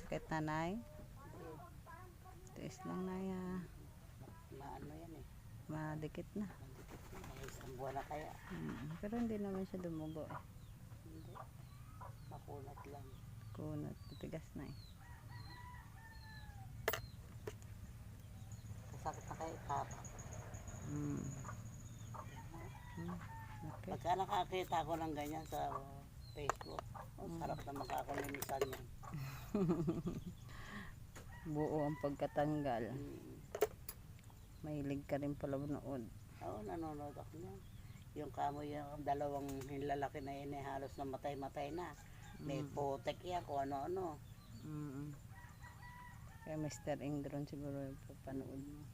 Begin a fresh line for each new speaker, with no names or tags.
Masakit nanay? Tiis lang na ya.
Maano yan eh.
Madikit na.
Mandikit na. May isang buwan na kaya.
Pero hindi naman siya dumugo eh.
Hindi. Makunat lang.
Kunat, matigas na eh.
Kasakit na kayo tapak.
Okay.
Pagka nakakita ko ng ganyan sa Facebook, sarap na makakulinisan yan.
Buo ang pagkatanggal. Mahilig ka rin pala noon.
Oo, nanonood ako niyan. Yung kamoy, yung dalawang lalaki na yun, halos na matay-matay na. May putek yan, kung ano-ano.
Kaya Mr. Ingron siguro yung papanood mo.